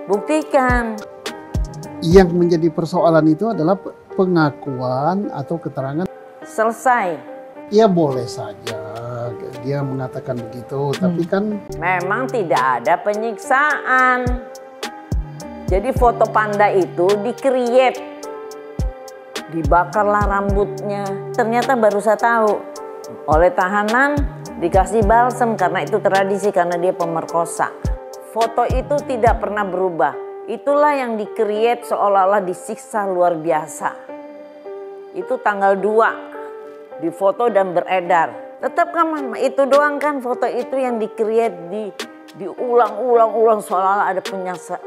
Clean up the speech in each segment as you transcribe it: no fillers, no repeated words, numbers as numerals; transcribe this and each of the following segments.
Buktikan. Yang menjadi persoalan itu adalah pengakuan atau keterangan. Selesai. Ya boleh saja dia mengatakan begitu, tapi kan memang tidak ada penyiksaan. Jadi foto panda itu di-create. Dibakarlah rambutnya. Ternyata baru saya tahu. Oleh tahanan dikasih balsem karena itu tradisi, karena dia pemerkosa. Foto itu tidak pernah berubah. Itulah yang di-create seolah-olah disiksa luar biasa. Itu tanggal 2 difoto dan beredar. Tetap kan itu doang kan foto itu yang di-create, diulang-ulang seolah-olah ada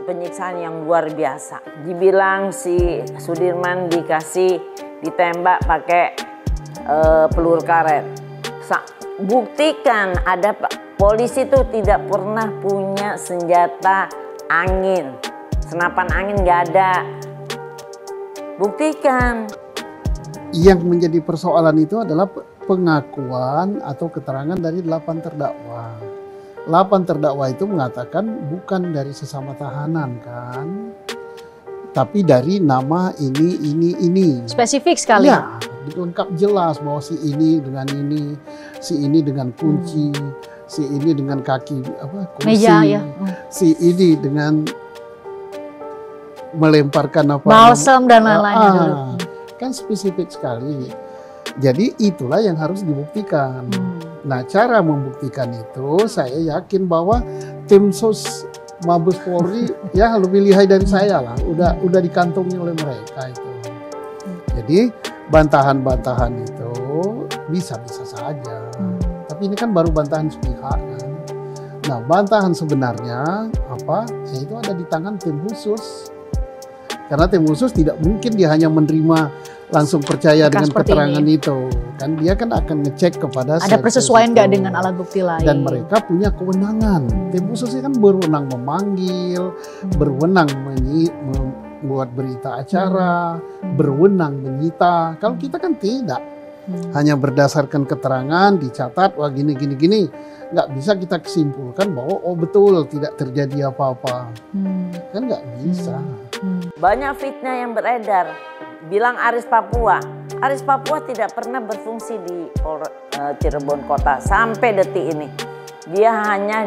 penyiksaan yang luar biasa. Dibilang si Sudirman ditembak pakai peluru karet. Buktikan ada polisi itu tidak pernah punya senjata angin. Senapan angin nggak ada. Buktikan. Yang menjadi persoalan itu adalah pengakuan atau keterangan dari 8 terdakwa. 8 terdakwa itu mengatakan bukan dari sesama tahanan kan, tapi dari nama ini. Spesifik sekali. Ya, lengkap jelas bahwa si ini dengan ini, si ini dengan kunci, si ini dengan kaki kursi, meja, ya. Si ini dengan melemparkan balsam dan lain-lain. Kan spesifik sekali. Jadi itulah yang harus dibuktikan. Nah, cara membuktikan itu saya yakin bahwa tim sus Mabes Polri ya lebih lihai dari saya lah. Udah dikantongi oleh mereka itu. Jadi bantahan-bantahan itu bisa-bisa saja. Tapi ini kan baru bantahan sepihak kan. Nah, bantahan sebenarnya ya itu ada di tangan tim khusus. Karena tim khusus tidak mungkin dia hanya menerima langsung percaya dengan keterangan itu. Kan dia kan akan ngecek kepada ada persesuaian nggak dengan alat bukti lain. Dan mereka punya kewenangan. Tim khususnya kan berwenang memanggil, berwenang membuat berita acara, berwenang menyita. Kalau kita kan tidak. Hanya berdasarkan keterangan dicatat, wah gini. Nggak bisa kita kesimpulkan bahwa oh betul tidak terjadi apa-apa. Kan nggak bisa. Banyak fitnah yang beredar. Bilang Aris Papua. Aris Papua tidak pernah berfungsi di Cirebon kota sampai detik ini. Dia hanya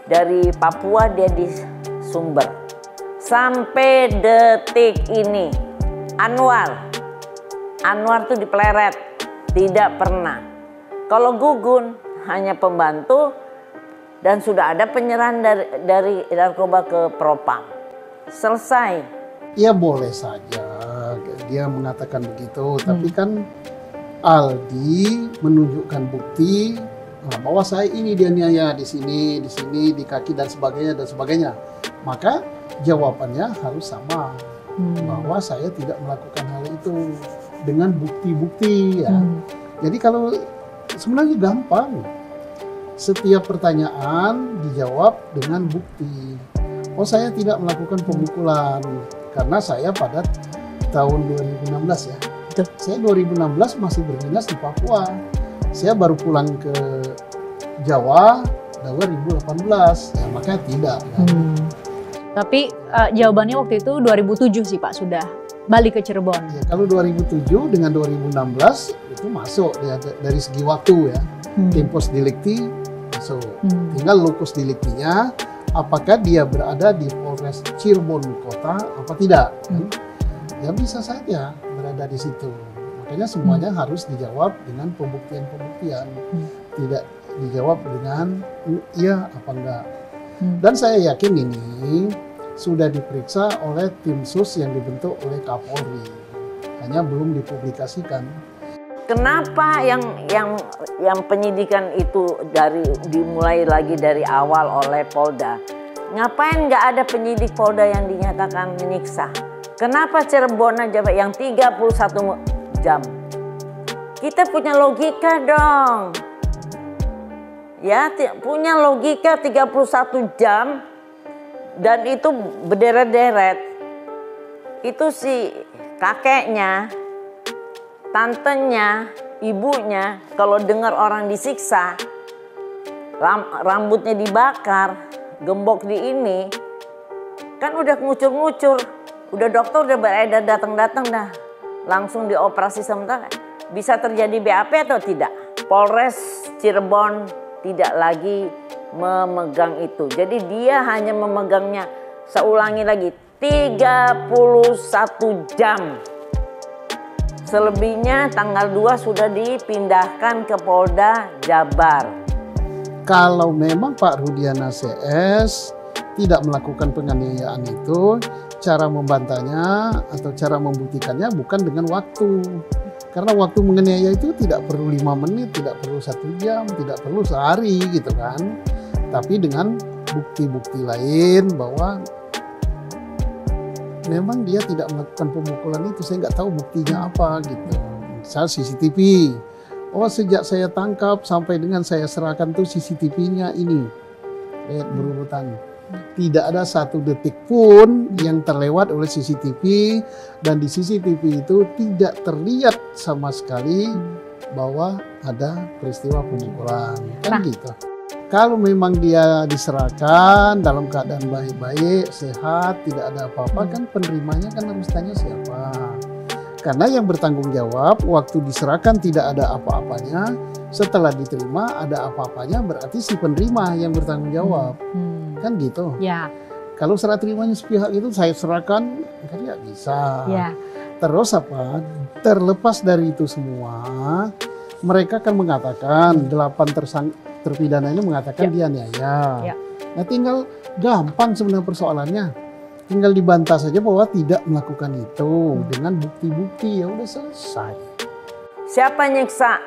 dari Papua, dia di Sumber. Sampai detik ini. Anwar tuh dipeleret. Tidak pernah. Kalau Gugun hanya pembantu dan sudah ada penyerahan dari narkoba ke Propam. Selesai. Ya boleh saja dia mengatakan begitu, tapi kan Aldi menunjukkan bukti bahwa saya ini dianiaya di sini, di kaki dan sebagainya. Maka jawabannya harus sama bahwa saya tidak melakukan hal itu dengan bukti-bukti ya. Jadi kalau sebenarnya gampang, setiap pertanyaan dijawab dengan bukti. Oh saya tidak melakukan pemukulan karena saya pada tahun 2016 ya. Betul. Saya 2016 masih berdinas di Papua. Saya baru pulang ke Jawa 2018, ya makanya tidak. Kan? Tapi jawabannya waktu itu 2007 sih Pak, sudah balik ke Cirebon. Ya, kalau 2007 dengan 2016 itu masuk ya, dari segi waktu ya. Tempus delicti masuk. Tinggal locus delictinya, apakah dia berada di Polres Cirebon kota apa tidak. Kan? Ya bisa saja berada di situ. Makanya semuanya harus dijawab dengan pembuktian-pembuktian. Tidak dijawab dengan iya apa enggak. Dan saya yakin ini sudah diperiksa oleh tim sus yang dibentuk oleh Kapolri. Hanya belum dipublikasikan. Kenapa yang penyidikan itu dimulai lagi dari awal oleh Polda? Ngapain nggak ada penyidik Polda yang dinyatakan menyiksa? Kenapa Cirebon aja yang 31 jam? Kita punya logika dong. Ya, punya logika 31 jam dan itu berderet-deret. Itu si kakeknya, tantenya, ibunya kalau dengar orang disiksa, rambutnya dibakar, gembok di ini, Kan udah ngucur-ngucur, udah dokter udah beredar datang-datang dah. Langsung dioperasi sementara. Bisa terjadi BAP atau tidak? Polres Cirebon tidak lagi memegang itu. Jadi dia hanya memegangnya, saya ulangi lagi, 31 jam. Selebihnya tanggal 2 sudah dipindahkan ke Polda Jabar. Kalau memang Pak Rudiana CS tidak melakukan penganiayaan itu, cara membantahnya atau cara membuktikannya bukan dengan waktu. Karena waktu menganiaya itu tidak perlu 5 menit, tidak perlu 1 jam, tidak perlu sehari gitu kan. Tapi dengan bukti-bukti lain bahwa memang dia tidak melakukan pemukulan itu, saya nggak tahu buktinya apa gitu. Misal CCTV, oh sejak saya tangkap sampai dengan saya serahkan tuh CCTV-nya ini, lihat berurutan. Tidak ada 1 detik pun yang terlewat oleh CCTV, dan di CCTV itu tidak terlihat sama sekali bahwa ada peristiwa pemukulan. Kan gitu. Kalau memang dia diserahkan dalam keadaan baik-baik, sehat, tidak ada apa-apa, kan penerimanya kan harus tanya siapa. Karena yang bertanggung jawab waktu diserahkan tidak ada apa-apanya, setelah diterima ada apa-apanya, berarti si penerima yang bertanggung jawab. Kan gitu. Ya. Kalau serah terimanya sepihak itu saya serahkan, kan nggak bisa. Ya. Terus apa? Terlepas dari itu semua, mereka akan mengatakan 8 terpidana ini mengatakan dia niaya. Ya. Nah tinggal gampang sebenarnya persoalannya. Tinggal dibantah saja bahwa tidak melakukan itu dengan bukti-bukti, ya udah selesai. Siapa nyiksa?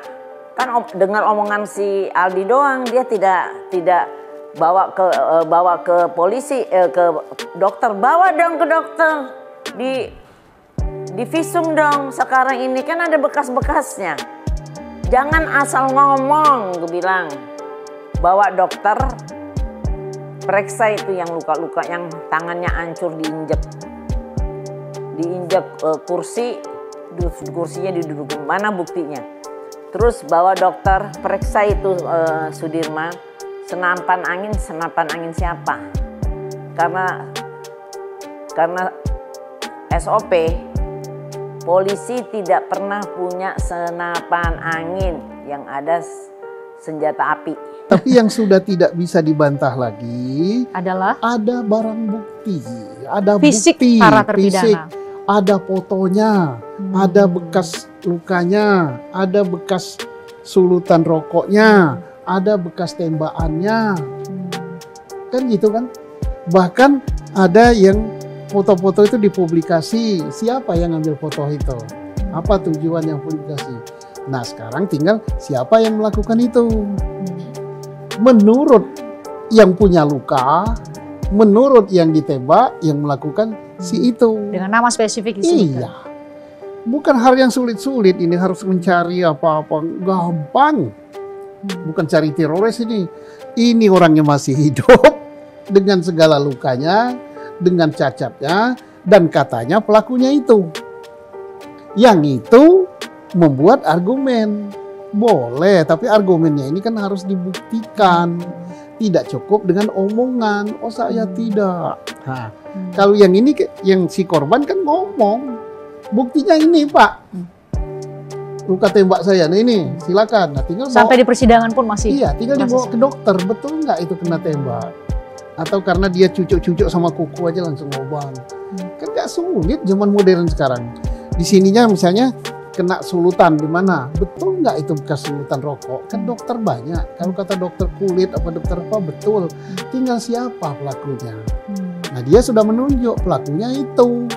Kan dengar omongan si Aldi doang, dia tidak bawa ke polisi, ke dokter. Bawa dong ke dokter, di visum dong. Sekarang ini kan ada bekas-bekasnya. Jangan asal ngomong, gue bilang. Bawa dokter, periksa itu yang luka-luka, yang tangannya hancur diinjek kursi, kursinya didudukin. Mana buktinya? Terus bawa dokter, periksa itu Sudirman. Senapan angin siapa? Karena SOP, polisi tidak pernah punya senapan angin, yang ada senjata api. Tapi yang sudah tidak bisa dibantah lagi Adalah ada barang bukti, ada fisik bukti, para terpidana. fisik, ada fotonya, ada bekas lukanya, ada bekas sulutan rokoknya, ada bekas tembakannya, kan gitu kan. Bahkan ada yang foto-foto itu dipublikasi, siapa yang ngambil foto itu, apa tujuan yang publikasi. Nah sekarang tinggal siapa yang melakukan itu. Menurut yang punya luka, menurut yang ditembak, yang melakukan si itu. Dengan nama spesifik disebutkan. Iya. Bukan hal yang sulit-sulit, ini harus mencari apa-apa, gampang. Bukan cari teroris ini. Ini orangnya masih hidup dengan segala lukanya, dengan cacatnya, dan katanya pelakunya itu. Yang itu membuat argumen. Boleh, tapi argumennya ini kan harus dibuktikan. Tidak cukup dengan omongan, oh saya tidak. Nah, kalau yang ini, yang si korban kan ngomong. Buktinya ini Pak. Luka tembak saya, nah ini silakan. Nah, tinggal Sampai di persidangan pun masih. Iya, tinggal dibawa ke dokter. Betul nggak itu kena tembak? Atau karena dia cucuk-cucuk sama kuku aja langsung ngobang. Kan nggak sulit zaman modern sekarang. Di sininya misalnya kena sulutan di mana? Betul nggak itu bekas sulutan rokok? Kan dokter banyak. Kalau kata dokter kulit apa dokter apa, betul. Tinggal siapa pelakunya. Nah dia sudah menunjuk pelakunya itu.